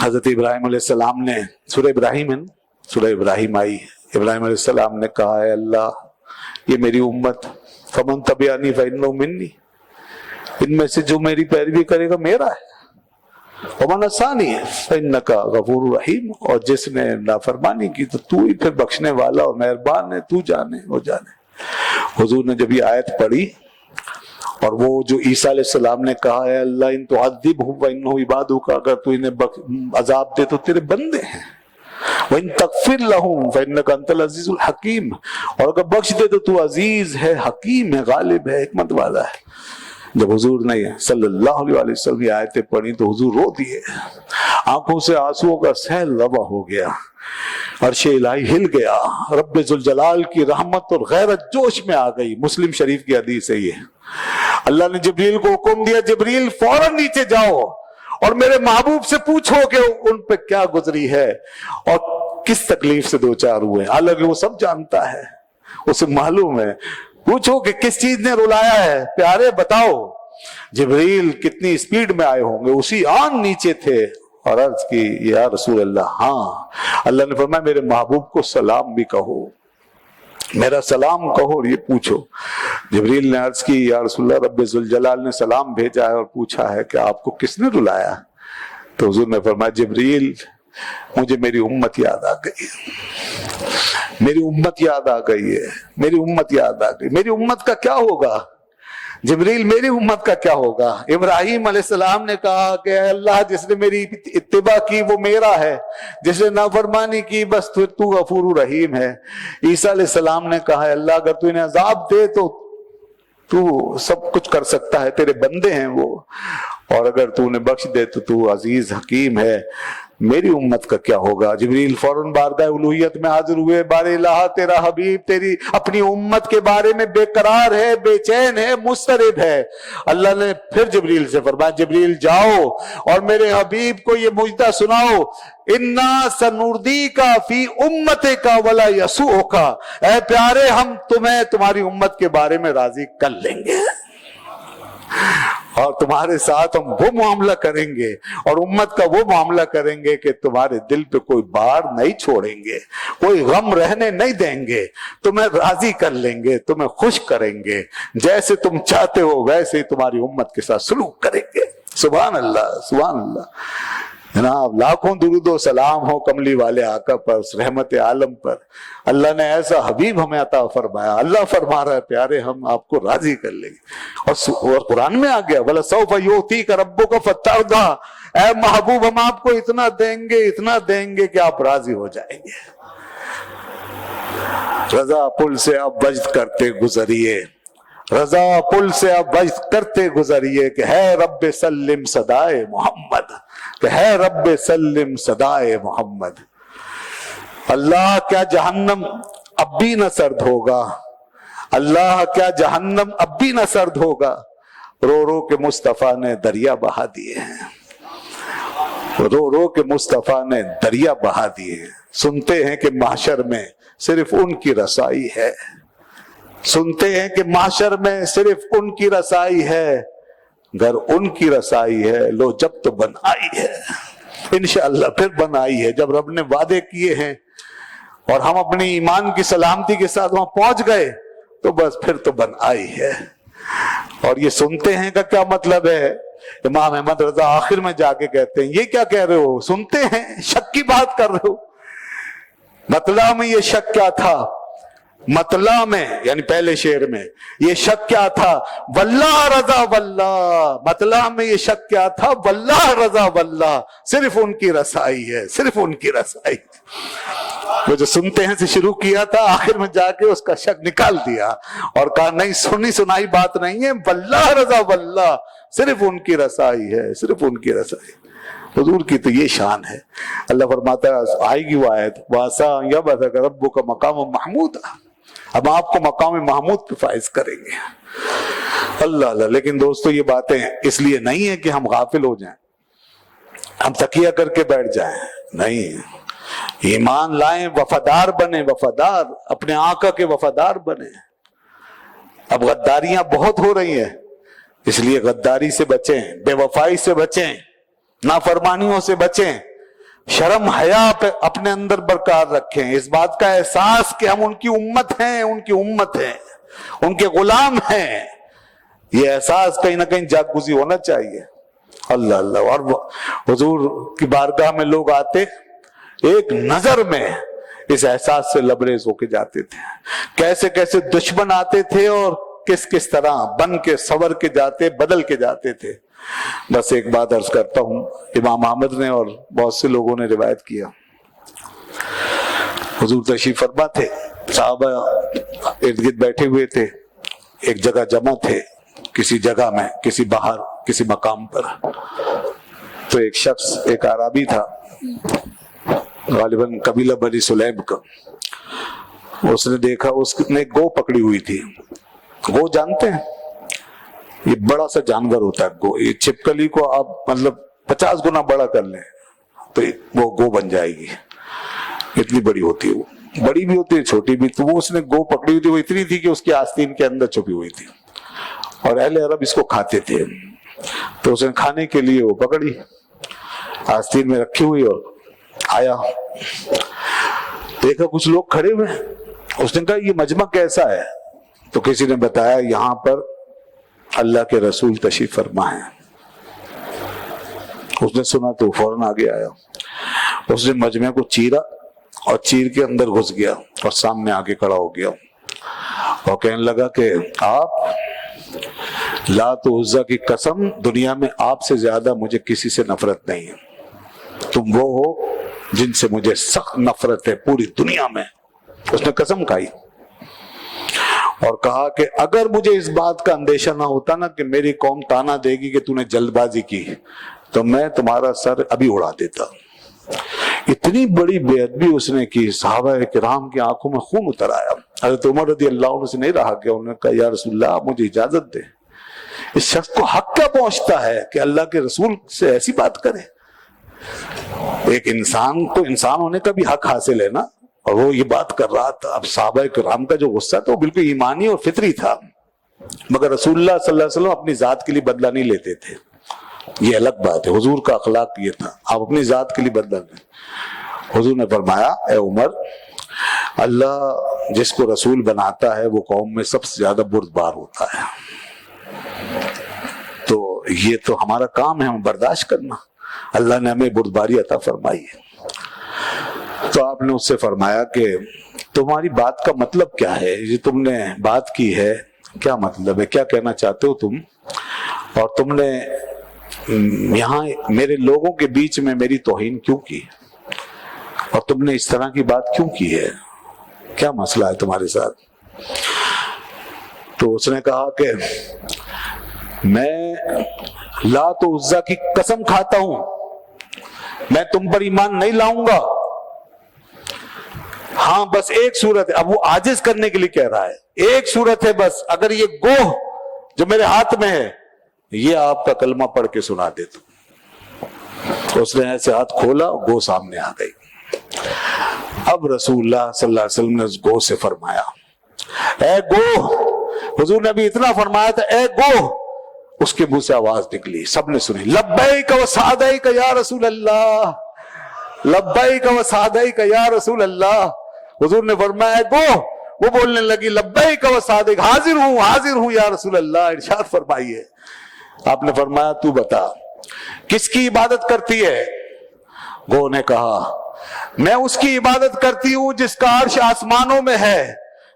حضرت ابراہیم علیہ السلام نے سورہ ابراہیم ہے نا، سورہ ابراہیم آئی، ابراہیم علیہ السلام نے کہا ہے اللہ یہ میری امت، فمن تبعنی فإنہ منی، ان میں سے جو میری پیروی کرے گا میرا ہے، ومن عصانی فإنک غفور رحیم، اور جس نے نافرمانی کی تو تو ہی پھر بخشنے والا اور مہربان ہے، تو جانے وہ جانے۔ حضور نے جب یہ آیت پڑھی اور وہ جو عیسیٰ علیہ السلام نے کہا ہے اللہ ان تعذبہم فإنہم عبادک، اگر تو انہیں عذاب دے تو تیرے بندے ہیں، وَإِن تَغْفِرْ لَهُمْ فَإِنَّكَ أَنْتَ الْعَزِيزُ الْحَكِيمُ، اور اگر بخش دے تو تو عزیز ہے، حکیم ہے، غالب ہے، حکمت والا ہے۔ جب حضور نے صلی اللہ علیہ وسلم یہ آیتیں پڑھی تو حضور رو دیے، آنکھوں سے آنسوؤں کا سیل رواں ہو گیا، عرش الہی ہل گیا، رب ذوالجلال کی رحمت اور غیرت جوش میں آ گئی۔ مسلم شریف کی حدیث ہے یہ۔ اللہ نے جبریل کو حکم دیا جبریل فوراً نیچے جاؤ اور میرے محبوب سے پوچھو کہ ان پہ کیا گزری ہے اور کس تکلیف سے دوچار ہوئے، حالانکہ وہ سب جانتا ہے، اسے معلوم ہے، پوچھو کہ کس چیز نے رلایا ہے، پیارے بتاؤ۔ جبریل کتنی سپیڈ میں آئے ہوں گے، اسی آن نیچے تھے اور عرض کی یا رسول اللہ ہاں۔ اللہ نے فرمایا میرے محبوب کو سلام بھی کہو، میرا سلام کہو اور یہ پوچھو۔ جبریل نے عرض کی یا رسول اللہ رب ذوالجلال نے سلام بھیجا ہے اور پوچھا ہے کہ آپ کو کس نے رلایا؟ تو حضور نے فرمایا جبریل مجھے میری امت یاد آ گئی، میری امت یاد آ گئی ہے، میری امت یاد آ گئی۔ میری امت کا کیا ہوگا جبریل، میری امت کا کیا ہوگا؟ ابراہیم علیہ السلام نے کہا کہ اے اللہ جس نے میری اتباع کی وہ میرا ہے، جس نے نافرمانی کی بس تو غفور رحیم ہے۔ عیسیٰ علیہ السلام نے کہا ہے اللہ اگر تو انہیں عذاب دے تو تو سب کچھ کر سکتا ہے، تیرے بندے ہیں وہ، اور اگر تو انہیں بخش دے تو تو عزیز حکیم ہے۔ میری امت کا کیا ہوگا؟ جبریل فوراً بارگاہ الوہیت میں حاضر ہوئے، بار الہ تیرا حبیب تیری اپنی امت کے بارے میں بے قرار ہے، بے چین ہے، مضطرب ہے۔ اللہ نے پھر جبریل سے فرمایا جبریل جاؤ اور میرے حبیب کو یہ مجدہ سناؤ، انا سنردیک فی امتک ولا یسوءک، اے پیارے ہم تمہیں تمہاری امت کے بارے میں راضی کر لیں گے اور تمہارے ساتھ ہم وہ معاملہ کریں گے اور امت کا وہ معاملہ کریں گے کہ تمہارے دل پہ کوئی بار نہیں چھوڑیں گے، کوئی غم رہنے نہیں دیں گے، تمہیں راضی کر لیں گے، تمہیں خوش کریں گے، جیسے تم چاہتے ہو ویسے ہی تمہاری امت کے ساتھ سلوک کریں گے۔ سبحان اللہ سبحان اللہ۔ جناب لاکھوں درود و سلام ہو کملی والے آقا پر، رحمت عالم پر۔ اللہ نے ایسا حبیب ہمیں عطا فرمایا، اللہ فرما رہا ہے پیارے ہم آپ کو راضی کر لیں گے، اور قرآن میں آ گیا وَلَسَوْفَ يُؤْتِيكَ رَبُّكَ فَتَرْضَىٰ، اے محبوب ہم آپ کو اتنا دیں گے، اتنا دیں گے کہ آپ راضی ہو جائیں گے۔ رضا پل سے اب وجد کرتے گزریے، رضا پل سے اب وجد کرتے گزریے کہ ہے رب سلم صدائے محمد، کہ ہے رب سلم صدائے محمد۔ اللہ کیا جہنم اب بھی نہ سرد ہوگا، اللہ کیا جہنم اب بھی نہ سرد ہوگا، رو رو کے مصطفیٰ نے دریا بہا دیے ہیں، رو رو کے مصطفیٰ نے دریا بہا دیے ہیں۔ سنتے ہیں کہ محشر میں صرف ان کی رسائی ہے، سنتے ہیں کہ محشر میں صرف ان کی رسائی ہے، گر ان کی رسائی ہے لو جب تو بن آئی ہے، انشاءاللہ پھر بن آئی ہے۔ جب رب نے وعدے کیے ہیں اور ہم اپنی ایمان کی سلامتی کے ساتھ وہاں پہنچ گئے تو بس پھر تو بن آئی ہے۔ اور یہ سنتے ہیں کا کیا مطلب ہے؟ امام احمد رضا آخر میں جا کے کہتے ہیں یہ کیا کہہ رہے ہو، سنتے ہیں شک کی بات کر رہے ہو؟ مطلع میں یہ شک کیا تھا؟ مطلع میں یعنی پہلے شعر میں یہ شک کیا تھا؟ واللہ رضا واللہ، مطلع میں یہ شک کیا تھا؟ واللہ رضا واللہ، صرف ان کی رسائی ہے، صرف ان کی رسائی۔ وہ جو سنتے ہیں سے شروع کیا تھا آخر میں جا کے اس کا شک نکال دیا اور کہا نہیں سنی سنائی بات نہیں ہے، واللہ رضا واللہ، صرف ان کی رسائی ہے، صرف ان کی رسائی۔ حضور کی تو یہ شان ہے۔ اللہ فرماتا ہے آئے گی وہ آیت وَعَسَىٰ أَن يَبْعَثَكَ رَبُّكَ مَقَامًا مَحْمُودًا، ہم آپ کو مقام محمود پہ فائز کریں گے۔ اللہ اللہ۔ لیکن دوستو یہ باتیں اس لیے نہیں ہے کہ ہم غافل ہو جائیں، ہم تکیہ کر کے بیٹھ جائیں، نہیں، ایمان لائیں، وفادار بنیں، وفادار، اپنے آقا کے وفادار بنیں۔ اب غداریاں بہت ہو رہی ہیں، اس لیے غداری سے بچیں، بے وفائی سے بچیں، نافرمانیوں سے بچیں۔ شرم حیا پہ اپنے اندر برقرار رکھیں، اس بات کا احساس کہ ہم ان کی امت ہیں، ان کی امت ہیں، ان کے غلام ہیں، یہ احساس کہیں نہ کہیں جاگزی ہونا چاہیے۔ اللہ اللہ۔ اور حضور کی بارگاہ میں لوگ آتے، ایک نظر میں اس احساس سے لبریز ہو کے جاتے تھے، کیسے کیسے دشمن آتے تھے اور کس کس طرح بن کے سور کے جاتے، بدل کے جاتے تھے۔ بس ایک بات عرض کرتا ہوں، امام احمد نے اور بہت سے لوگوں نے روایت کیا، حضور تشریف فرما تھے، صحابہ ارد گرد بیٹھے ہوئے تھے، ایک جگہ جمع تھے، کسی جگہ میں، کسی باہر، کسی مقام پر، تو ایک شخص، ایک اعرابی تھا، غالباً قبیلہ بنی سلیم کا، اس نے دیکھا، اس نے گو پکڑی ہوئی تھی۔ گو جانتے ہیں؟ یہ بڑا سا جانور ہوتا ہے گو، یہ چھپکلی کو آپ مطلب 50 گنا بڑا کر لیں تو وہ گو بن جائے گی، اتنی بڑی ہوتی ہے، وہ بڑی بھی ہوتی ہے چھوٹی بھی۔ تو وہ اس نے گو پکڑی ہوئی تھی، وہ اتنی تھی کہ اس کی آستین کے اندر چھپی ہوئی تھی، اور اہل عرب اس کو کھاتے تھے، تو اس نے کھانے کے لیے وہ پکڑی، آستین میں رکھی ہوئی، اور آیا، دیکھا کچھ لوگ کھڑے ہوئے، اس نے کہا یہ مجمع کیسا ہے؟ تو کسی نے بتایا یہاں پر اللہ کے رسول تشریف فرما ہے۔ اس نے سنا تو فوراً آگے آیا، اس نے مجمع کو چیرا اور چیر کے اندر گھس گیا اور سامنے آگے کھڑا ہو گیا اور کہنے لگا کہ آپ لات و عزا کی قسم، دنیا میں آپ سے زیادہ مجھے کسی سے نفرت نہیں ہے، تم وہ ہو جن سے مجھے سخت نفرت ہے پوری دنیا میں۔ اس نے قسم کھائی اور کہا کہ اگر مجھے اس بات کا اندیشہ نہ ہوتا نا کہ میری قوم تانا دے گی کہ تو نے جلد بازی کی، تو میں تمہارا سر ابھی اڑا دیتا۔ اتنی بڑی بے ادبی اس نے کی، صحابہ کرام کی آنکھوں میں خون اتر آیا۔ حضرت عمر رضی اللہ عنہ سے نہیں رہا کہ انہوں نے کہا یا رسول اللہ آپ مجھے اجازت دیں، اس شخص کو حق کیا پہنچتا ہے کہ اللہ کے رسول سے ایسی بات کرے؟ ایک انسان کو انسان ہونے کا بھی حق حاصل ہے نا، اور وہ یہ بات کر رہا تھا۔ اب صحابہ کرام کا جو غصہ تھا وہ بالکل ایمانی اور فطری تھا، مگر رسول اللہ صلی اللہ علیہ وسلم اپنی ذات کے لیے بدلہ نہیں لیتے تھے، یہ الگ بات ہے، حضور کا اخلاق یہ تھا، آپ اپنی ذات کے لیے بدلہ لیں۔ حضور نے فرمایا اے عمر، اللہ جس کو رسول بناتا ہے وہ قوم میں سب سے زیادہ بردبار ہوتا ہے، تو یہ تو ہمارا کام ہے ہم برداشت کرنا، اللہ نے ہمیں بردباری عطا فرمائی ہے۔ تو آپ نے اس سے فرمایا کہ تمہاری بات کا مطلب کیا ہے، یہ تم نے بات کی ہے کیا مطلب ہے، کیا کہنا چاہتے ہو تم، اور تم نے یہاں میرے لوگوں کے بیچ میں میری توہین کیوں کی، اور تم نے اس طرح کی بات کیوں کی ہے، کیا مسئلہ ہے تمہارے ساتھ؟ تو اس نے کہا کہ میں لات و عزا کی قسم کھاتا ہوں میں تم پر ایمان نہیں لاؤں گا، ہاں بس ایک صورت ہے، اب وہ عاجز کرنے کے لیے کہہ رہا ہے، ایک صورت ہے بس، اگر یہ گوہ جو میرے ہاتھ میں ہے یہ آپ کا کلمہ پڑھ کے سنا دے تو اس نے ایسے ہاتھ کھولا، گو سامنے آ گئی۔ اب رسول اللہ صلی اللہ علیہ وسلم نے اس گو سے فرمایا اے گو، حضور نے ابھی اتنا فرمایا تھا اے گو، اس کے منہ سے آواز نکلی، سب نے سنی، لبیک و سعدیک یا رسول اللہ، لبیک و سعدیک یا رسول اللہ۔ حضور نے فرمایا گو، وہ بولنے لگی لبیک و سعدیک، حاضر ہوں یا رسول اللہ، ارشاد فرمائیے۔ آپ نے فرمایا تو بتا کس کی عبادت کرتی ہے؟ گو نے کہا میں اس کی عبادت کرتی ہوں جس کا عرش آسمانوں میں ہے،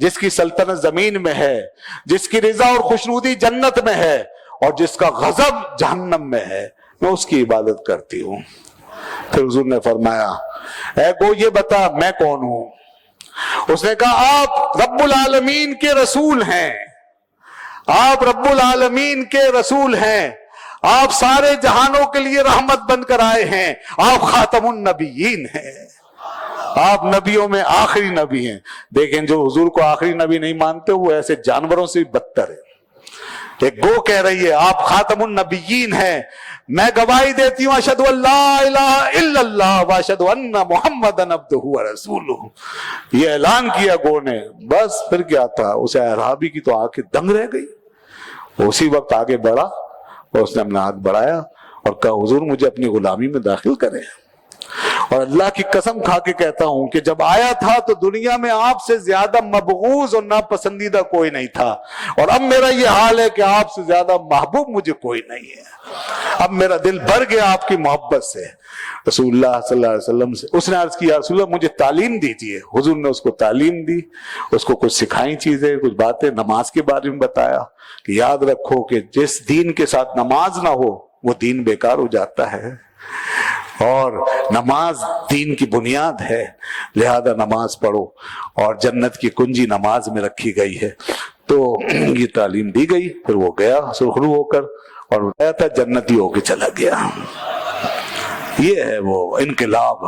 جس کی سلطنت زمین میں ہے، جس کی رضا اور خوشنودی جنت میں ہے، اور جس کا غضب جہنم میں ہے، میں اس کی عبادت کرتی ہوں۔ پھر حضور نے فرمایا اے گو یہ بتا میں کون ہوں؟ اس نے کہا آپ رب العالمین کے رسول ہیں، آپ رب العالمین کے رسول ہیں، آپ سارے جہانوں کے لیے رحمت بن کر آئے ہیں، آپ خاتم النبیین ہیں، آپ نبیوں میں آخری نبی ہیں۔ دیکھیں جو حضور کو آخری نبی نہیں مانتے وہ ایسے جانوروں سے بھی بدتر ہے۔ ایک گو کہہ رہی ہے آپ خاتم النبیین ہیں، میں گواہی دیتی ہوں اشہد ان لا الہ الا اللہ واشہد ان محمدا عبدہ ورسولہ، یہ اعلان کیا گو نے۔ بس پھر کیا تھا، اس اعرابی کی تو آنکھیں دنگ رہ گئی، اسی وقت آگے بڑھا اور اس نے اپنا ہاتھ بڑھایا اور کہا حضور مجھے اپنی غلامی میں داخل کریں۔ اور اللہ کی قسم کھا کے کہتا ہوں کہ جب آیا تھا تو دنیا میں آپ سے زیادہ مبغوض اور ناپسندیدہ کوئی نہیں تھا، اور اب میرا یہ حال ہے کہ آپ سے زیادہ محبوب مجھے کوئی نہیں ہے۔ اب میرا دل بھر گیا آپ کی محبت سے۔ رسول اللہ صلی اللہ علیہ وسلم سے اس نے عرض کیا، رسول اللہ مجھے تعلیم دیجیے۔ حضور نے اس کو تعلیم دی، اس کو کچھ سکھائیں چیزیں، کچھ باتیں نماز کے بارے میں بتایا کہ یاد رکھو کہ جس دین کے ساتھ نماز نہ ہو وہ دین بیکار ہو جاتا ہے، اور نماز دین کی بنیاد ہے، لہذا نماز پڑھو، اور جنت کی کنجی نماز میں رکھی گئی ہے۔ تو یہ تعلیم دی گئی، پھر وہ گیا سرخرو ہو کر، اور گیا تھا جنتی ہو کے چلا گیا۔ یہ ہے وہ انقلاب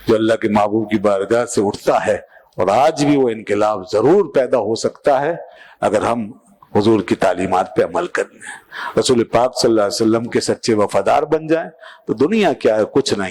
جو اللہ کے محبوب کی بارگاہ سے اٹھتا ہے، اور آج بھی وہ انقلاب ضرور پیدا ہو سکتا ہے اگر ہم حضور کی تعلیمات پہ عمل کرنے، رسول پاک صلی اللہ علیہ وسلم کے سچے وفادار بن جائیں تو دنیا کیا ہے، کچھ نہیں۔